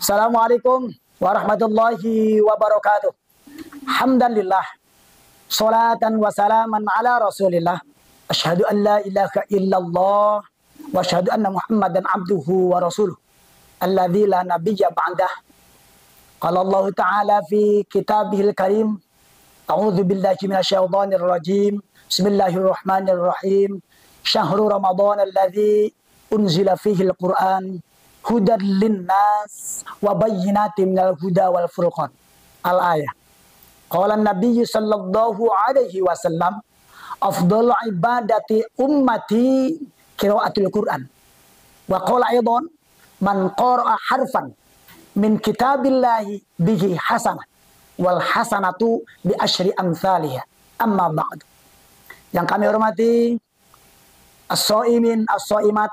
Assalamualaikum warahmatullahi wabarakatuh. Hamdalillah. Salatan wa salaman ala rasulillah. Asyhadu an la ilaha illallah. Wa asyhadu anna muhammadan abduhu wa rasuluh. Alladzi la nabiyya ba'dah. Qala Allah Ta'ala fi kitabihil karim. A'udzu billahi minasyaitonir rajim. Bismillahirrahmanirrahim. Syahrul Ramadan alladzi unzila fihi al-Qur'an. Hudan linnas wa bayyinatin minal huda wal furqan. Al-ayah. Qala an-nabiy sallallahu alaihi wasallam, afdhalu ibadati ummati qiraatul Qur'an. Wa qala aidan, man qara'a harfan min kitabillahi bihi hasanah wal hasanatu bi asyri amsalihha. Amma ba'd. Yang kami hormati as-shaimin, as-shaimat,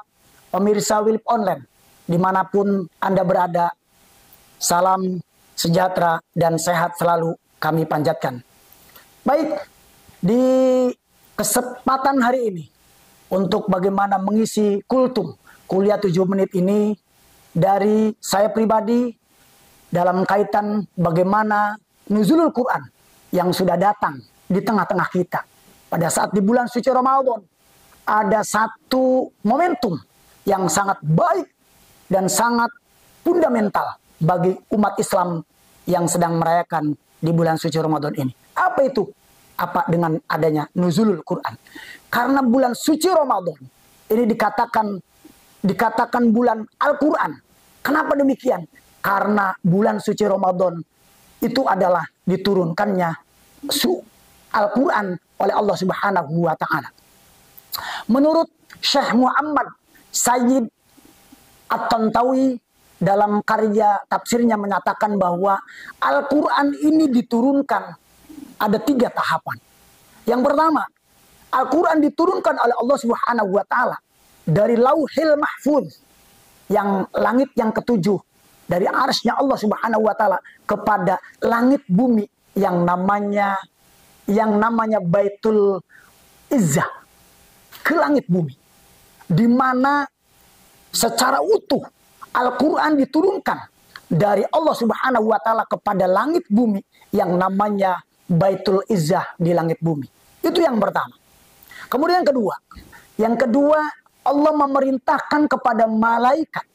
pemirsa Wilip Online dimanapun Anda berada, salam sejahtera dan sehat selalu kami panjatkan. Baik, di kesempatan hari ini, untuk bagaimana mengisi kultum kuliah 7 menit ini, dari saya pribadi, dalam kaitan bagaimana nuzulul Quran yang sudah datang di tengah-tengah kita. Pada saat di bulan suci Ramadan, ada satu momentum yang sangat baik dan sangat fundamental bagi umat Islam yang sedang merayakan di bulan suci Ramadan ini. Apa itu? Apa dengan adanya nuzulul Quran? Karena bulan suci Ramadan ini dikatakan bulan Al-Quran. Kenapa demikian? Karena bulan suci Ramadan itu adalah diturunkannya Al-Quran oleh Allah Subhanahu wa Ta'ala. Menurut Syekh Muhammad Sayyid At-Tantawi dalam karya tafsirnya menyatakan bahwa Al-Quran ini diturunkan ada 3 tahapan. Yang pertama, Al-Quran diturunkan oleh Allah Subhanahu wa Ta'ala dari Lauhil Mahfuz, yang langit yang ke-7, dari arsy-Nya Allah Subhanahu wa Ta'ala kepada langit bumi yang namanya Baitul Izzah, ke langit bumi, di mana secara utuh Al-Quran diturunkan dari Allah Subhanahu wa Ta'ala kepada langit bumi yang namanya Baitul Izzah di langit bumi. Itu yang pertama. Kemudian yang kedua, Allah memerintahkan kepada malaikat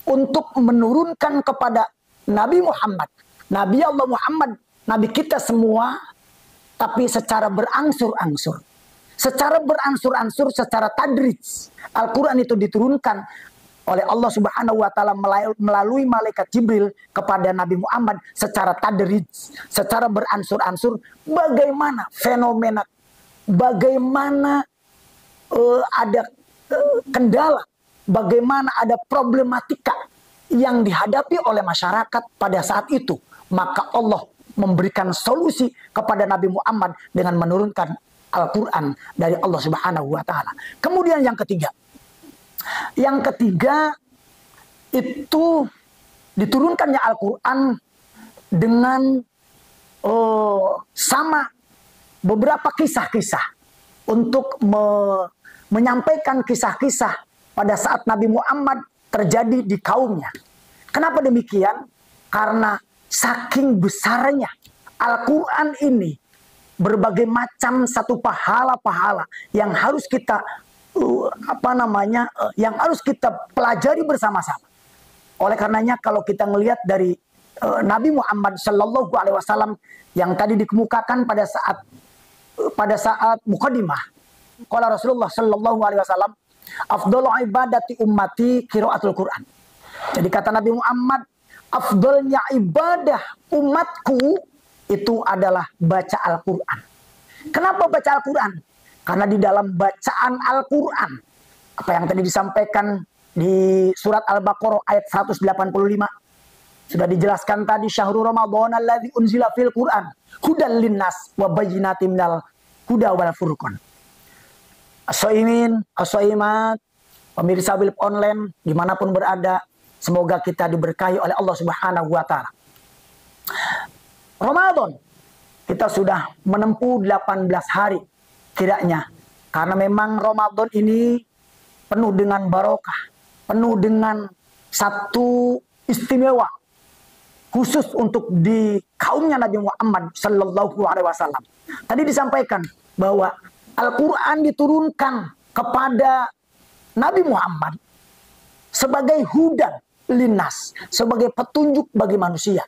untuk menurunkan kepada Nabi Muhammad, Nabi Allah Muhammad, Nabi kita semua, tapi secara berangsur-angsur. Secara beransur-ansur, secara tadrij, Al-Quran itu diturunkan oleh Allah Subhanahu wa Ta'ala melalui malaikat Jibril kepada Nabi Muhammad secara tadrij, secara beransur-ansur. Bagaimana fenomena, bagaimana ada kendala, bagaimana ada problematika yang dihadapi oleh masyarakat pada saat itu, maka Allah memberikan solusi kepada Nabi Muhammad dengan menurunkan Al-Quran dari Allah Subhanahu wa Ta'ala. Kemudian yang ketiga itu diturunkannya Al-Quran dengan sama beberapa kisah-kisah untuk menyampaikan kisah-kisah pada saat Nabi Muhammad terjadi di kaumnya. Kenapa demikian? Karena saking besarnya Al-Quran ini, berbagai macam satu pahala-pahala yang harus kita yang harus kita pelajari bersama-sama. Oleh karenanya kalau kita melihat dari Nabi Muhammad Sallallahu Alaihi Wasallam yang tadi dikemukakan pada saat mukadimah, qala Rasulullah Sallallahu Alaihi Wasallam, afdalu ibadati ummati qiraatul Quran. Jadi kata Nabi Muhammad, afdalnya ibadah umatku itu adalah baca Al-Quran. Kenapa baca Al-Quran? Karena di dalam bacaan Al-Quran, apa yang tadi disampaikan di surat Al-Baqarah ayat 185, sudah dijelaskan tadi, syahrul Ramadan alladzi unzila fil Quran hudan linnas wa bayyinatin minal huda wal furqan. As-shaimin, as-shaimat, pemirsa Wilip Online dimanapun berada, semoga kita diberkahi oleh Allah Subhanahu wa Ta'ala. Ramadan, kita sudah menempuh 18 hari tidaknya. Karena memang Ramadan ini penuh dengan barokah, penuh dengan satu istimewa khusus untuk di kaumnya Nabi Muhammad Sallallahu Alaihi Wasallam. Tadi disampaikan bahwa Al-Quran diturunkan kepada Nabi Muhammad sebagai hudan linnas, sebagai petunjuk bagi manusia.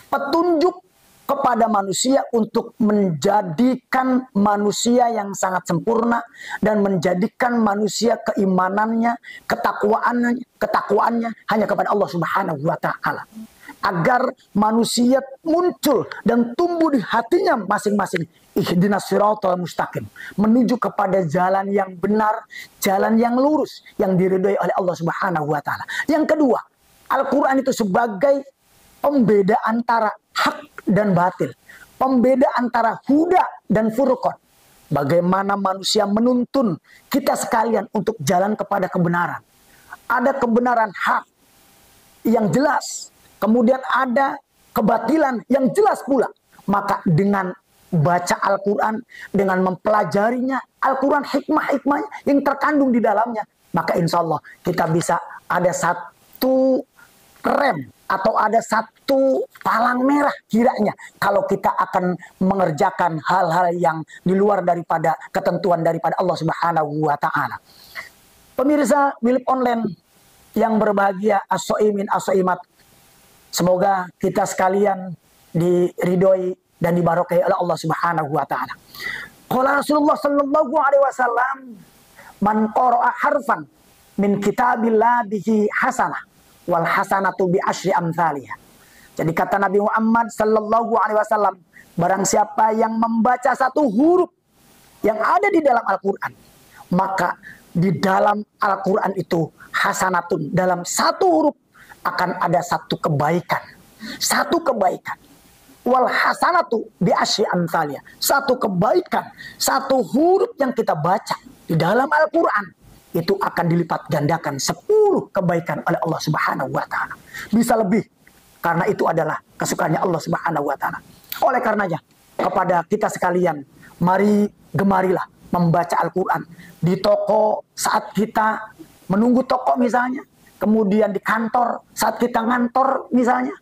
Petunjuk kepada manusia untuk menjadikan manusia yang sangat sempurna dan menjadikan manusia keimanannya, ketakwaannya hanya kepada Allah Subhanahu wa taala. Agar manusia muncul dan tumbuh di hatinya masing-masing. Ihdinas siratal mustaqim, menuju kepada jalan yang benar, jalan yang lurus, yang diridhoi oleh Allah Subhanahu wa taala. Yang kedua, Al-Quran itu sebagai pembeda antara hak dan batil, pembeda antara huda dan furqan. Bagaimana manusia menuntun kita sekalian untuk jalan kepada kebenaran. Ada kebenaran hak yang jelas, kemudian ada kebatilan yang jelas pula. Maka dengan baca Al-Quran, dengan mempelajarinya, Al-Quran hikmah-hikmah yang terkandung di dalamnya, maka insya Allah kita bisa ada satu rem atau ada satu palang merah kiranya kalau kita akan mengerjakan hal-hal yang di luar daripada ketentuan daripada Allah Subhanahu wa taala. Pemirsa Wilip Online yang berbahagia, as-soimin as-soimat, semoga kita sekalian diridhoi dan dibarokai oleh Allah Subhanahu wa taala. Qala Rasulullah sallallahu alaihi wasallam, "Man qara'a harfan min kitabillah bihi hasanah wal hasanatu bi asyri amsalihah." Jadi kata Nabi Muhammad sallallahu alaihi wasallam, barang siapa yang membaca satu huruf yang ada di dalam Al-Qur'an, maka di dalam Al-Qur'an itu hasanatun, dalam satu huruf akan ada satu kebaikan. Satu kebaikan. Wal hasanatu bi asyri amsalihah. Satu kebaikan, satu huruf yang kita baca di dalam Al-Qur'an itu akan dilipat gandakan 10 kebaikan oleh Allah Subhanahu wa taala. Bisa lebih, karena itu adalah kesukaannya Allah Subhanahu wa taala. Oleh karenanya, kepada kita sekalian, mari gemarilah membaca Al-Qur'an di toko saat kita menunggu toko misalnya, kemudian di kantor saat kita ngantor misalnya,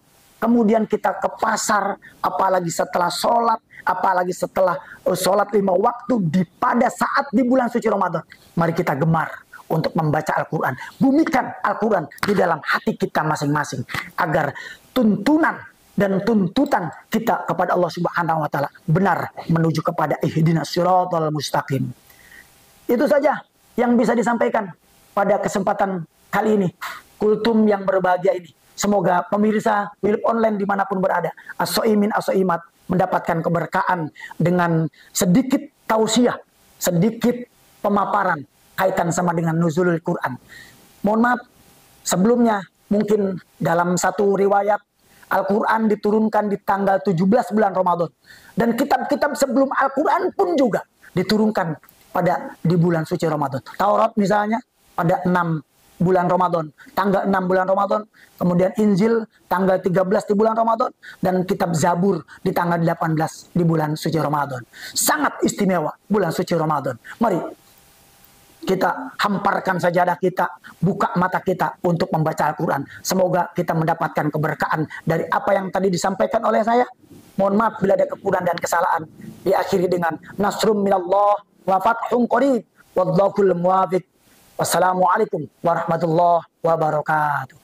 kemudian kita ke pasar, apalagi setelah sholat, apalagi setelah sholat 5 waktu pada saat di bulan suci Ramadan. Mari kita gemar untuk membaca Al-Quran. Bumikan Al-Quran di dalam hati kita masing-masing. Agar tuntunan dan tuntutan kita kepada Allah Subhanahu wa taala benar menuju kepada ihdinas siratal mustaqim. Itu saja yang bisa disampaikan pada kesempatan kali ini. Kultum yang berbahagia ini. Semoga pemirsa Wilip Online dimanapun berada, as-soimin as-soimat, mendapatkan keberkahan dengan sedikit tausiah, sedikit pemaparan kaitan sama dengan nuzulul Quran. Mohon maaf, sebelumnya mungkin dalam satu riwayat Al-Quran diturunkan di tanggal 17 bulan Ramadan. Dan kitab-kitab sebelum Al-Quran pun juga diturunkan di bulan suci Ramadan. Taurat misalnya pada 6 bulan Ramadan, tanggal 6 bulan Ramadan, kemudian Injil tanggal 13 di bulan Ramadan, dan kitab Zabur di tanggal 18 di bulan suci Ramadan. Sangat istimewa bulan suci Ramadan. Mari kita hamparkan sajadah kita, buka mata kita untuk membaca Al-Quran. Semoga kita mendapatkan keberkahan dari apa yang tadi disampaikan oleh saya. Mohon maaf bila ada kekurangan dan kesalahan. Diakhiri dengan nasrum minallah wa fathun qarib wallahul muwafiq. Wassalamualaikum warahmatullahi wabarakatuh.